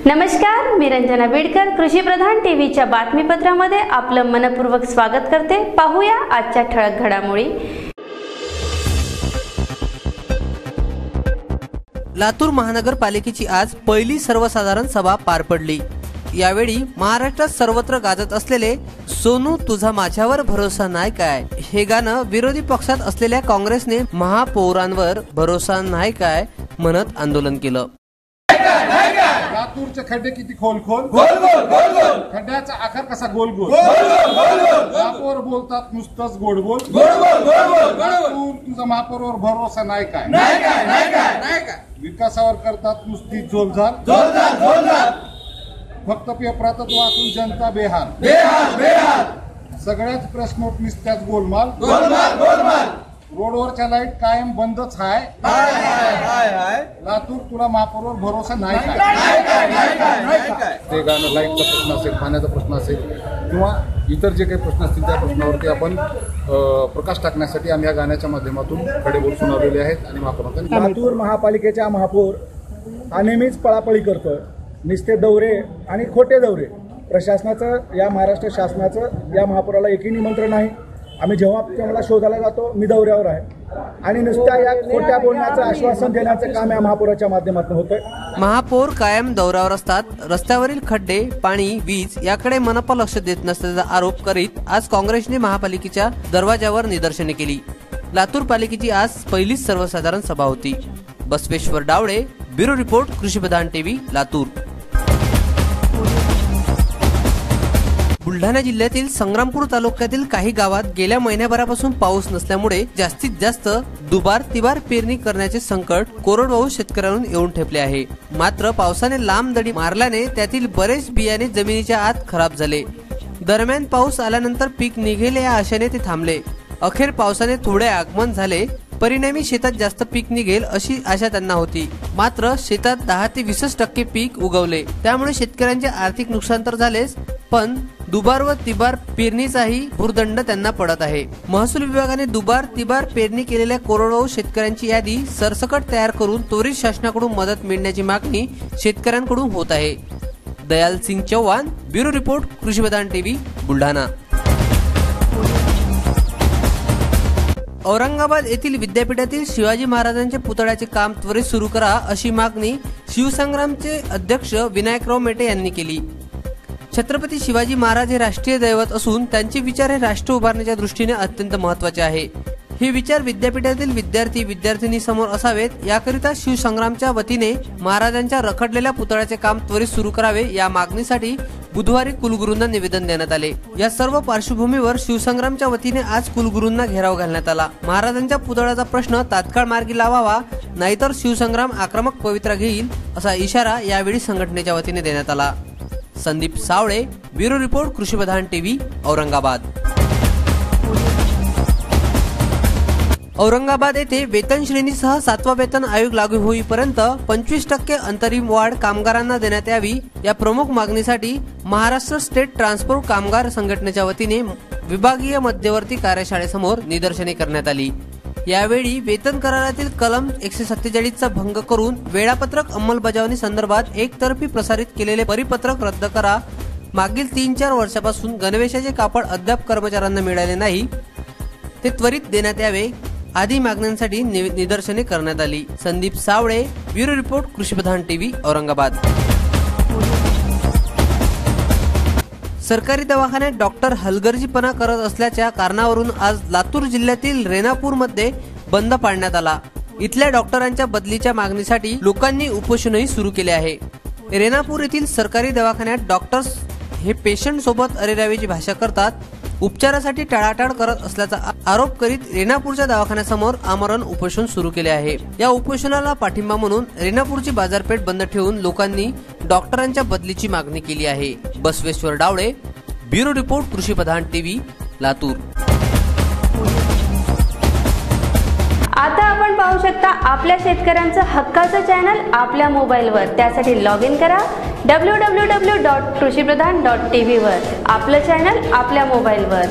नमस्कार, मी रंजना बीडकर कृषी प्रधान टीव्हीच्या बातमीपत्रामध्ये आपलं मनपूर्वक स्वागत करते। पाहूया आजच्या ठळक घडामोडी। लातूर महानगरपालिकेची आज पहिली सर्वसाधारण सभा पार पडली। यावेळी महाराष्ट्रात सर्वत्र गाजत असलेले सोनू तुझा माझ्यावर भरोसा नाही काय हे गाणं विरोधी पक्षात असलेल्या काँग्रेसने महापौरांवर भरोसा नाही काय म्हणत आंदोलन केलं। लातूरचे खड्डे किती खोल खोल गोल गोल गोल गोल, खड्ड्याचा आकार कसा गोल गोल गोल गोल गोल, महापौर बोलतात नुसतंच गोड बोल गोड बोल गोड बोल, लातूर तुझा महापौरवर भरोसा नाही काय नाही काय नाही काय नाही काय, विकासावर करतात नुसती झोलझाल झोलझाल झोलझाल, फक्त पेपरातच वाचून जनता बेहाल बेहाल बेहाल, सगळ्याच प्रेस नोट नुसत्याच गोलमाल गोलमाल गोलमाल, रोडवरच्या लाईट कायम बंदच हाय हाय हाय हाय, लातूर तुला महापौरवर भरोसा नाही काय। ते गाणं लाईटचा प्रश्न असेल, पाण्याचा प्रश्न असेल किंवा इतर जे काही प्रश्न असतील त्या प्रश्नावरती आपण प्रकाश टाकण्यासाठी आम्ही या गाण्याच्या माध्यमातून खडे बोल सुनावलेले आहेत आणि महापौरांना लातूर महापालिकेचा महापौर हा नेहमीच पळापळी करतोय, निस्ते दौरे आणि खोटे दौरे। प्रशासनाचं या महाराष्ट्र शासनाचं या महापौराला एकही निमंत्रण नाही। आम्ही जेव्हा मला शोधायला जातो मी दौऱ्यावर आहे आणि नुसत्या या खोट्या बोलण्याचं आश्वासन देण्याचं काम या महापौराच्या माध्यमातून होतंय। महापौर कायम दौऱ्यावर असतात, रस्त्यावरील खड्डे, पाणी, वीज याकडे मनपा लक्ष देत नसल्याचा आरोप करीत आज काँग्रेसने महापालिकेच्या दरवाजावर निदर्शने केली। लातूर पालिकेची आज पहिलीच सर्वसाधारण सभा होती। बसवेश्वर डावळे, ब्युरो रिपोर्ट, कृषी प्रधान टीव्ही, लातूर। बुलढाणा जिल्ह्यातील संग्रामपूर तालुक्यातील काही गावात गेल्या महिन्याभरापासून पाऊस नसल्यामुळे जास्तीत जास्त दुबार तिबार पेरणी करण्याचे संकट कोरडवाहू शेतकऱ्यांवर येऊन ठेपले आहे। मात्र पावसाने लांब दडी मारल्याने त्यातील बरेच बियाणे जमिनीच्या आत खराब झाले। दरम्यान पाऊस आल्यानंतर पीक निघेल या आशेने ते थांबले। अखेर पावसाने थोडे आगमन झाले, परिणामी शेतात जास्त पीक निघेल अशी आशा त्यांना होती। मात्र शेतात 10 ते 20% पीक उगवले, त्यामुळे शेतकऱ्यांचे आर्थिक नुकसान तर झालेच, पण दुबार व तिबार पेरणीचाही भुर्दंड त्यांना पडत आहे। महसूल विभागाने दुबार तिबार पेरणी केलेल्या कोरडवाहू शेतकऱ्यांची यादी सरसकट तयार करून त्वरित शासनाकडून मदत मिळण्याची मागणी शेतकऱ्यांकडून होत आहे। दयाल सिंग चौहान, ब्युरो रिपोर्ट, कृषी प्रधान टीव्ही, बुलढाणा। औरंगाबाद येथील विद्यापीठातील शिवाजी महाराजांच्या पुतळ्याचे काम त्वरित सुरू करा अशी मागणी शिवसंग्रामचे अध्यक्ष विनायकराव मेटे यांनी केली। छत्रपती शिवाजी महाराज हे राष्ट्रीय दैवत असून त्यांचे विचार हे राष्ट्र उभारण्याच्या दृष्टीने अत्यंत महत्त्वाचे आहे। हे विचार विद्यापीठातील विद्यार्थी विद्यार्थिनी समोर असावेत, याकरिता शिवसंग्रामच्या वतीने महाराजांच्या रखडलेल्या पुतळ्याचे काम त्वरित सुरू करावे या मागणीसाठी बुधवारी कुलगुरूंना निवेदन देण्यात आले। या सर्व पार्श्वभूमीवर शिवसंग्रामच्या वतीने आज कुलगुरूंना घेराव घालण्यात आला। महाराजांच्या पुतळ्याचा प्रश्न तात्काळ मार्गी लावावा, नाहीतर शिवसंग्राम आक्रमक पवित्रा घेईल असा इशारा यावेळी संघटनेच्या वतीने देण्यात आला। संदीप सावळे, ब्युरो रिपोर्ट, कृषी प्रधान टीव्ही, औरंगाबाद। औरंगाबाद येथे वेतन श्रेणीसह 7वा वेतन आयोग लागू होईपर्यंत 25% अंतरिम वाढ कामगारांना देण्यात यावी या प्रमुख मागणीसाठी महाराष्ट्र स्टेट ट्रान्सपोर्ट कामगार संघटनेच्या वतीने विभागीय मध्यवर्ती कार्यशाळेसमोर निदर्शने करण्यात आली। यावेळी वेतन करारातील कलम 147 चा भंग करून वेळापत्रक अंमलबजावणी संदर्भात एकतर्फी प्रसारित केलेले परिपत्रक रद्द करा, मागील 3-4 वर्षापासून गणवेशाचे कापड अद्याप कर्मचाऱ्यांना मिळाले नाही ते त्वरित देण्यात यावे आदी मागण्यांसाठी निदर्शने करण्यात आली। संदीप सावळे, ब्युरो रिपोर्ट, कृषी प्रधान टीव्ही, औरंगाबाद। सरकारी दवाखान्यात डॉक्टर हलगर्जीपणा करत असल्याच्या कारणावरून आज लातूर जिल्ह्यातील रेणापूर मध्ये बंद पाडण्यात आला। इथल्या डॉक्टरांच्या बदलीच्या मागणीसाठी लोकांनी उपोषणही सुरू केले आहे। रेणापूर येथील सरकारी दवाखान्यात डॉक्टर्स हे पेशंट सोबत अरेरावीची भाषा करतात, उपचारासाठी टाळाटाळ करत असल्याचा आरोप करीत रेणापूरच्या दवाखान्यासमोर आमरण उपोषण सुरू केले आहे। या उपोषणाला पाठिंबा म्हणून रेणापूरची बाजारपेठ बंद ठेवून लोकांनी डॉक्टरांच्या बदलीची मागणी केली आहे। बसवेश्वर डावळे, ब्युरो रिपोर्ट, कृषी प्रधान टीव्ही, लातूर। आता आपण पाहू शकता आपल्या शेतकऱ्यांचं हक्काचं चॅनल आपल्या मोबाईलवर। त्यासाठी लॉग इन करा www.कृषीप्रधान.tv वर। आपलं चॅनल आपल्या मोबाईलवर।